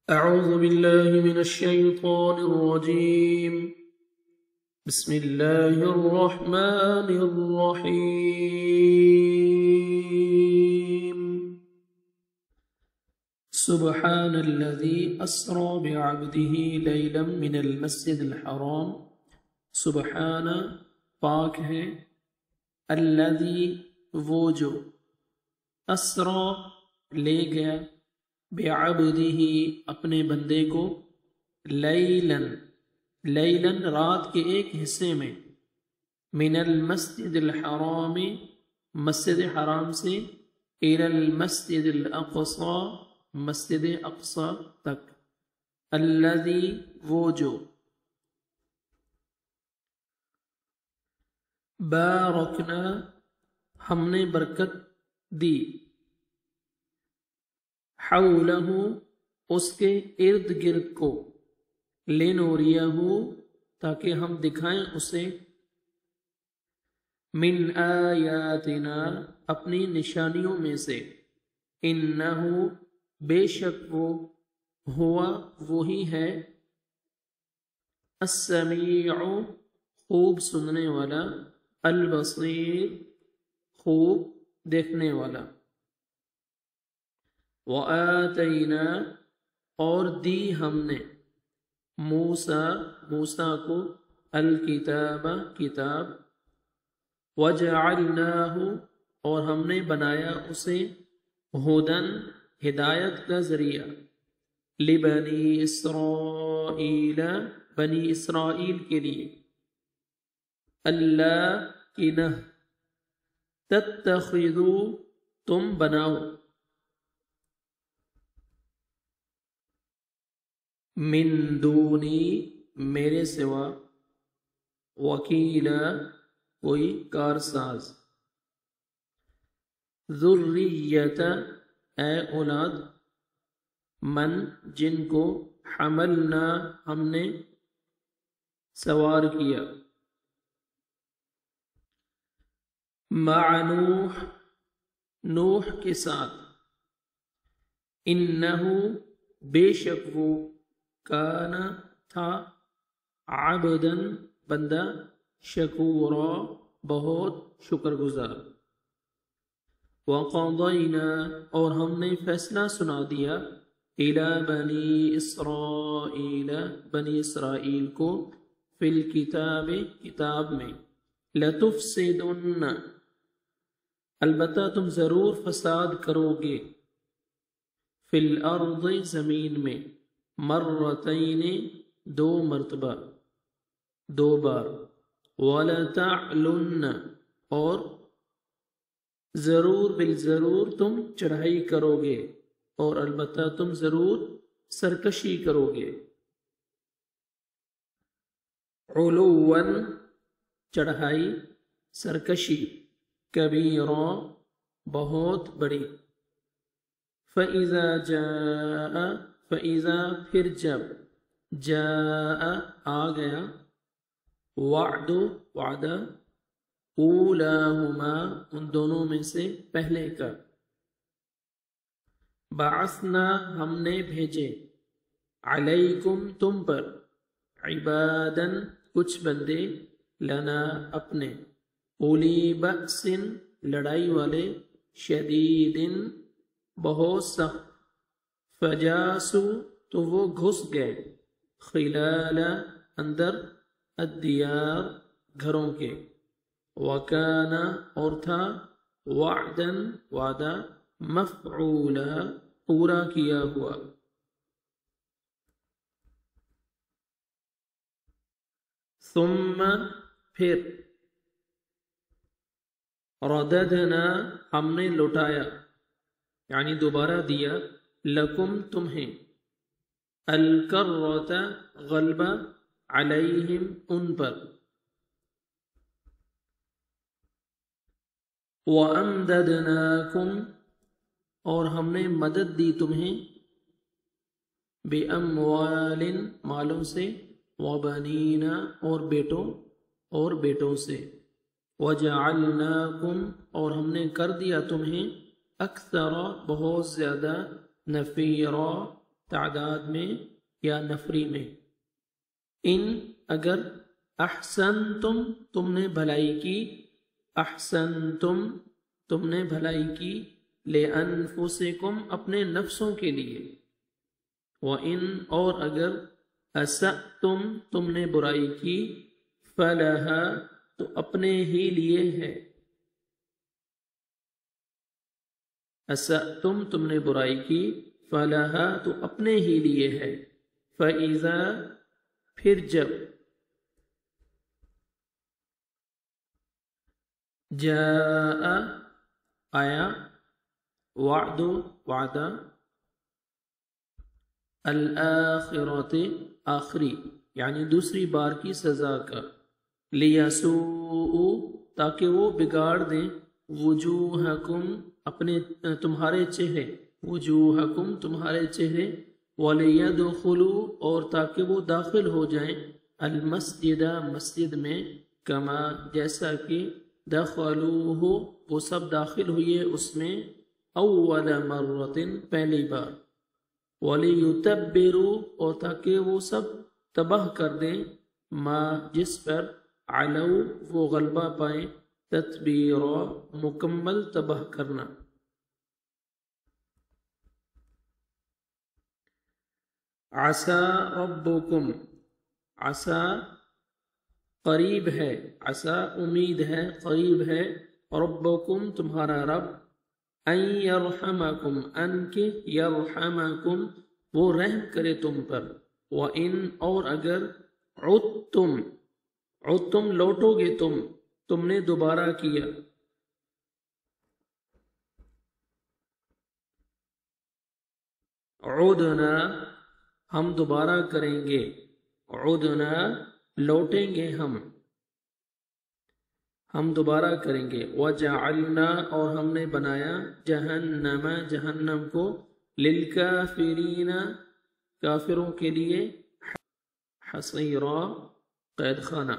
أعوذ بالله من الشيطان الرجيم. بسم الله الرحمن الرحيم. سبحان الذي أسرى بعبده ليلا من المسجد الحرام. سبحان پاک ہے، الذي وہ جو، اسرا لے گیا، بعبدہ اپنے بندے کو، لیلاً رات کے ایک حصے میں، من المسجد الحرام مسجد حرام سے، الی المسجد الاقصی مسجد اقصی تک، الذی وہ جو، بارکنا ہم نے برکت دی، حولہ اس کے ارد گرد کو، لنوریہ تاکہ ہم دکھائیں اسے، من آیاتنا اپنی نشانیوں میں سے، انہ بے شک وہ، ہوا وہی ہے، السمیع خوب سننے والا، البصیر خوب دیکھنے والا، وآتینا اور دی ہم نے، موسیٰ کو، الکتاب کتاب، وجعلناہ اور ہم نے بنایا اسے، ہدن ہدایت کا ذریعہ، لبنی اسرائیل بنی اسرائیل کے لیے، اللہ کی نہ، تتخذو تم بناؤ، من دونی میرے سوا، وکیلا کوئی کارساز، ذریت اے اولاد، من جن کو، حملنا ہم نے سوار کیا، مع نوح کے ساتھ، انہو بے شک وہ، کانا تھا، عبدن بندہ، شکورا بہت شکر گزار، وقضینا اور ہم نے فیصلہ سنا دیا، الی بنی اسرائیل بنی اسرائیل کو، فی الکتاب کتاب میں، لتفسدن البتہ تم ضرور فساد کرو گے، فی الارض زمین میں، مرتین دو مرتبہ، دو بار، وَلَتَعْلُنَّ اور ضرور بالضرور تم چڑھائی کرو گے، اور البتہ تم ضرور سرکشی کرو گے، عُلُوًّا چڑھائی، سرکشی، کبیرا بہت بڑی، فَإِذَا جَاءَ فَإِذَا پھر جب، جاء آ گیا، وعد وعدہ، اولاہما ان دونوں میں سے پہلے کا، بعثنا ہم نے بھیجے، علیکم تم پر، عبادن کچھ بندے، لنا اپنے، اولی بأس لڑائی والے، شدیدن بہت سخت، فجاسو تو وہ گھس گئے، خلال اندر، الدیار گھروں کے، وکانا اور تھا، وعدن وعدہ، مفعولا پورا کیا ہوا، ثم پھر، رددنا ہم نے لوٹایا، یعنی دوبارہ دیا، لکم تمہیں، الکرۃ غلبہ، علیہم ان پر، وَأَمْدَدْنَاكُمْ اور ہم نے مدد دی تمہیں، بِأَمْوَالٍ مالوں سے، وَبَنِينَ اور بیٹوں سے، وَجَعَلْنَاكُمْ اور ہم نے کر دیا تمہیں، اکثر بہت زیادہ، نفیرا تعداد میں یا نفری میں. ان اگر احسنتم تم نے بھلائی کی، احسنتم تم نے بھلائی کی، لِأَنفُسِكُمْ اپنے نفسوں کے لیے. وَإِنْ اور اگر اسأتم تم نے برائی کی، فَلَهَا تو اپنے ہی لیے ہے. اسأتم تم نے برائی کی، فَلَهَا تو اپنے ہی لیے ہے. فَإِذَا پھر جب جاء آیا، وعد وعدہ، الآخرۃ آخری یعنی دوسری بار کی سزا کا، لیسوء تاکہ وہ بگاڑ دیں، وجوہکم اپنے تمہارے چہرے، وجوہکم تمہارے چہرے، ولیدخلوا اور تاکہ وہ داخل ہو جائیں، المسجد مسجد میں، کما جیسا کہ دخلوہ وہ سب داخل ہوئے اس میں، اول مرۃ پہلی بار، وَلِيُتَبِّرُوا اور تاکہ وہ سب تباہ کر دیں، ما جس پر علو وہ غلبہ پائیں، تتبیرا مکمل تباہ کرنا. عسى ربکم عسى قریب ہے، عسى امید ہے، قریب ہے، ربکم تمہارا رب، ان یرحمکم ان کے یرحمکم وہ رحم کرے تم پر، وَإِنْ اور اگر عدتم لوٹو گے تم نے دوبارہ کیا، عدنا ہم دوبارہ کریں گے، عدنا لوٹیں گے ہم دوبارہ کریں گے، وَجَعَلْنَا اور ہم نے بنایا، جہنم کو، لِلْكَافِرِينَ کافروں کے لیے، حصیرا قید خانہ.